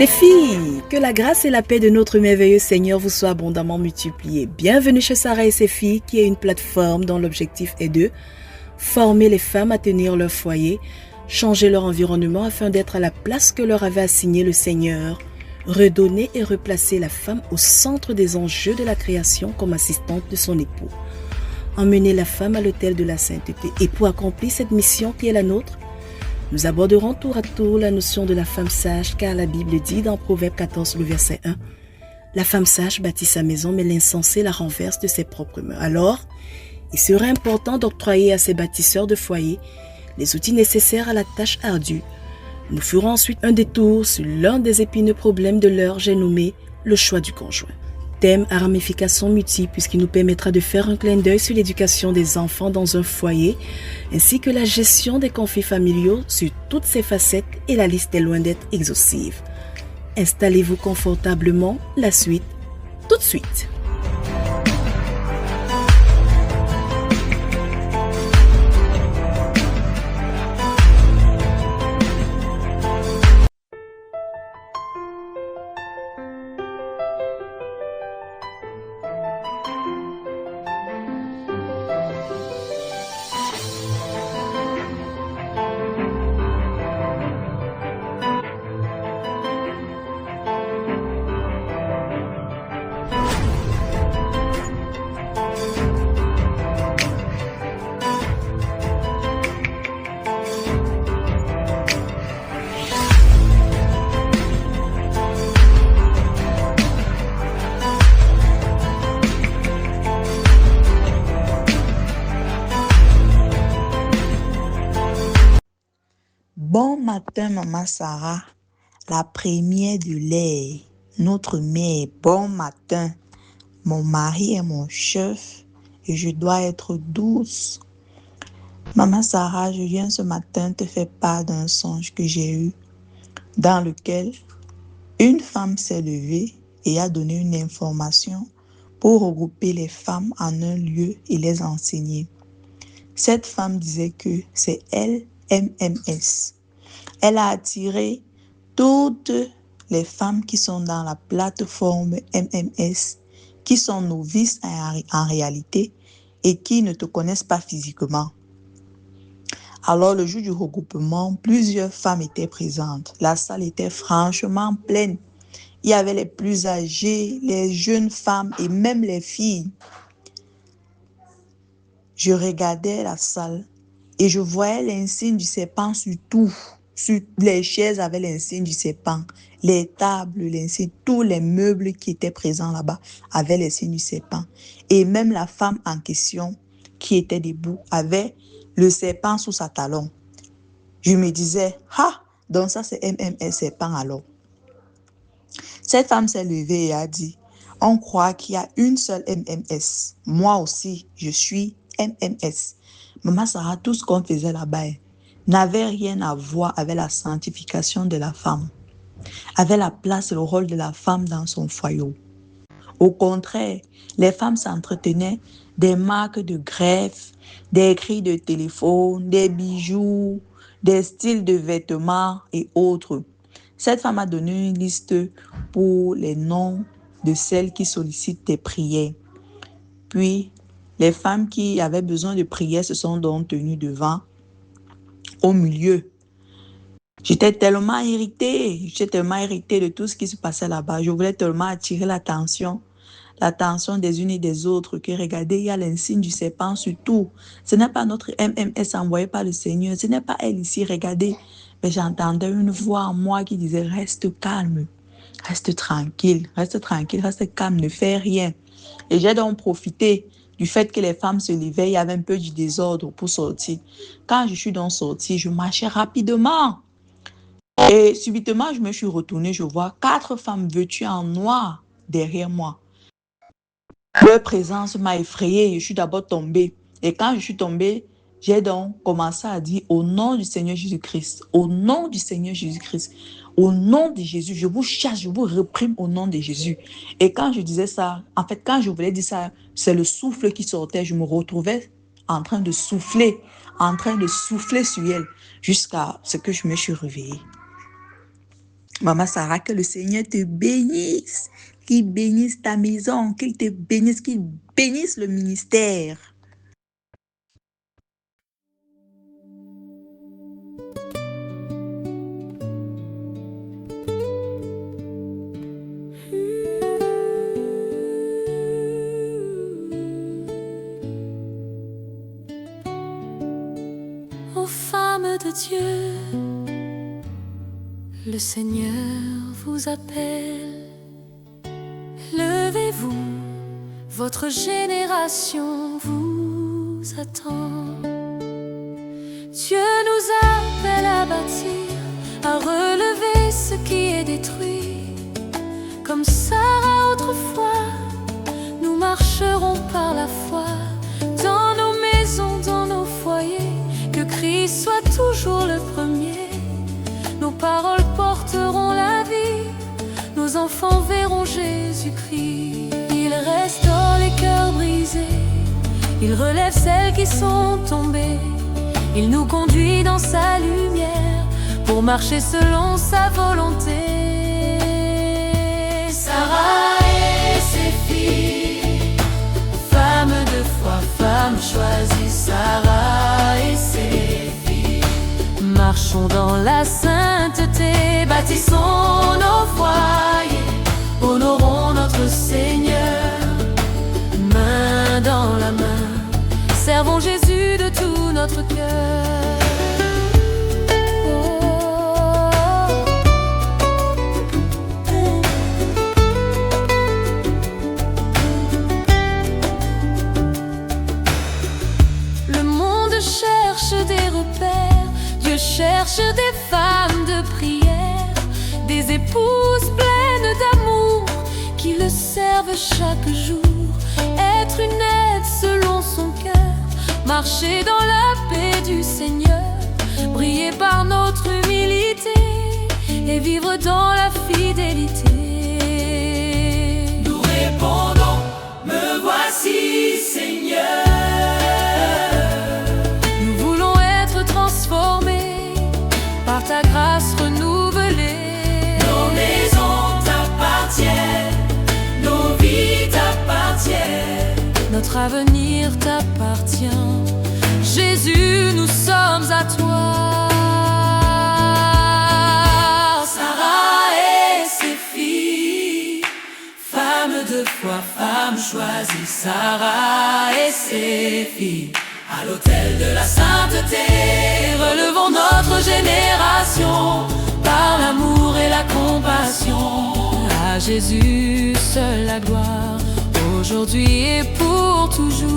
Les filles, que la grâce et la paix de notre merveilleux Seigneur vous soient abondamment multipliées. Bienvenue chez Sarah et ses filles, qui est une plateforme dont l'objectif est de former les femmes à tenir leur foyer, changer leur environnement afin d'être à la place que leur avait assignée le Seigneur, redonner et replacer la femme au centre des enjeux de la création comme assistante de son époux, emmener la femme à l'autel de la sainteté. Et pour accomplir cette mission qui est la nôtre, nous aborderons tour à tour la notion de la femme sage, car la Bible dit dans Proverbe 14, le verset 1, « La femme sage bâtit sa maison, mais l'insensé la renverse de ses propres mains. » Alors, il serait important d'octroyer à ces bâtisseurs de foyer les outils nécessaires à la tâche ardue. Nous ferons ensuite un détour sur l'un des épineux problèmes de l'heure, j'ai nommé le choix du conjoint. Thème à ramifications multiples puisqu'il nous permettra de faire un clin d'œil sur l'éducation des enfants dans un foyer ainsi que la gestion des conflits familiaux sur toutes ses facettes, et la liste est loin d'être exhaustive. Installez-vous confortablement, la suite tout de suite. Bon matin, maman Sarah, la première de l'air, notre mère. Bon matin, mon mari est mon chef et je dois être douce. Maman Sarah, je viens ce matin te faire part d'un songe que j'ai eu, dans lequel une femme s'est levée et a donné une information pour regrouper les femmes en un lieu et les enseigner. Cette femme disait que c'est elle, MMS. Elle a attiré toutes les femmes qui sont dans la plateforme MMS, qui sont novices en réalité et qui ne te connaissent pas physiquement. Alors, le jour du regroupement, plusieurs femmes étaient présentes. La salle était franchement pleine. Il y avait les plus âgées, les jeunes femmes et même les filles. Je regardais la salle et je voyais l'insigne du serpent sur tout. Sur les chaises avaient l'insigne du serpent, les tables, l'insigne, tous les meubles qui étaient présents là-bas avaient l'insigne du serpent. Et même la femme en question qui était debout avait le serpent sous sa talon. Je me disais, ah, donc ça c'est MMS serpent alors. Cette femme s'est levée et a dit, on croit qu'il y a une seule MMS. Moi aussi, je suis MMS. Maman Sarah, tout ce qu'on faisait là-bas n'avait rien à voir avec la sanctification de la femme, avec la place et le rôle de la femme dans son foyer. Au contraire, les femmes s'entretenaient des marques de greffe, des cris de téléphone, des bijoux, des styles de vêtements et autres. Cette femme a donné une liste pour les noms de celles qui sollicitent des prières. Puis, les femmes qui avaient besoin de prières se sont donc tenues devant, au milieu. J'étais tellement irritée de tout ce qui se passait là-bas. Je voulais tellement attirer l'attention des unes et des autres, que regardez, il y a l'insigne du serpent sur tout. Ce n'est pas notre MMS envoyé par le Seigneur, ce n'est pas elle ici, regardez. Mais j'entendais une voix en moi qui disait, reste calme, reste tranquille, reste calme, ne fais rien. Et j'ai donc profité du fait que les femmes se levaient, il y avait un peu du désordre pour sortir. Quand je suis donc sortie, je marchais rapidement. Et subitement, je me suis retournée, je vois 4 femmes vêtues en noir derrière moi. Leur présence m'a effrayée, je suis d'abord tombée. Et quand je suis tombée, j'ai donc commencé à dire au nom du Seigneur Jésus-Christ, au nom du Seigneur Jésus-Christ, au nom de Jésus, je vous chasse, je vous réprime au nom de Jésus. Et quand je disais ça, en fait, quand je voulais dire ça, c'est le souffle qui sortait, je me retrouvais en train de souffler sur elle, jusqu'à ce que je me suis réveillée. Maman Sarah, que le Seigneur te bénisse, qu'il bénisse ta maison, qu'il te bénisse, qu'il bénisse le ministère. Ô femmes de Dieu, le Seigneur vous appelle. Levez-vous, votre génération vous attend. Dieu nous appelle à bâtir, à relever ce qui est détruit. Comme Sarah autrefois, nous marcherons par la foi dans nos maisons, dans nos foyers. Que Christ soit toujours le premier. Nos paroles porteront la vie, nos enfants verront Jésus-Christ. Il restaure les cœurs brisés, il relève celles qui sont tombées. Il nous conduit dans sa lumière pour marcher selon sa volonté. Sarah et ses filles, femmes de foi, femmes choisies. Sarah et ses filles, marchons dans la sainteté, bâtissons nos foyers, honorons notre Seigneur, main dans la main, servons Jésus de tout notre cœur. Le monde cherche des repères, Dieu cherche des femmes de prière, des épouses pleines d'amour qui le servent chaque jour. Être une aide selon son cœur, marcher dans la paix du Seigneur, briller par notre humilité et vivre dans la fidélité. Nous répondons, me voici Seigneur. Nous voulons être transformés par ta grâce renouvelée. Nos maisons t'appartiennent, nos vies t'appartiennent, notre avenir t'appartient. Jésus, nous sommes à toi. Sarah et ses filles, femmes de foi, femmes choisies. Sarah et ses filles, à l'autel de la sainteté, relevons notre génération par l'amour et la compassion. À Jésus seul la gloire, aujourd'hui et pour toujours.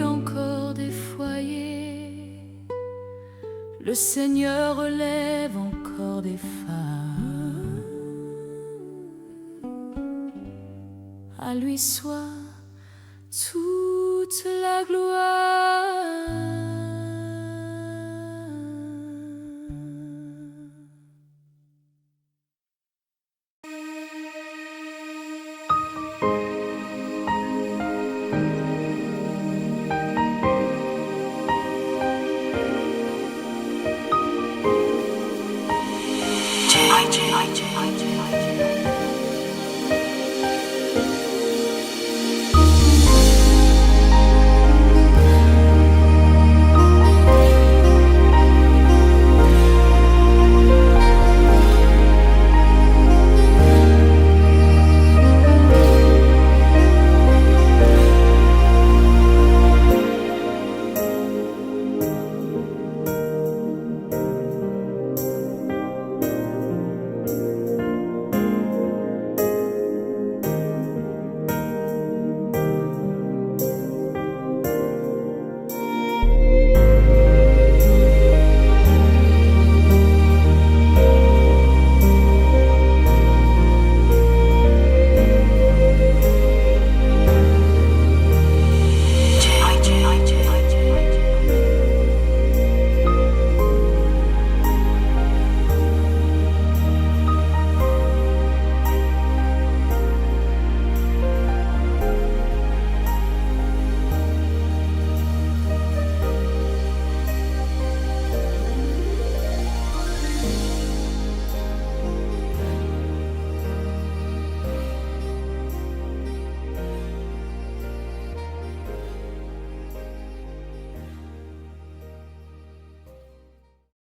Encore des foyers, le Seigneur relève encore des femmes. À lui soit toute la gloire.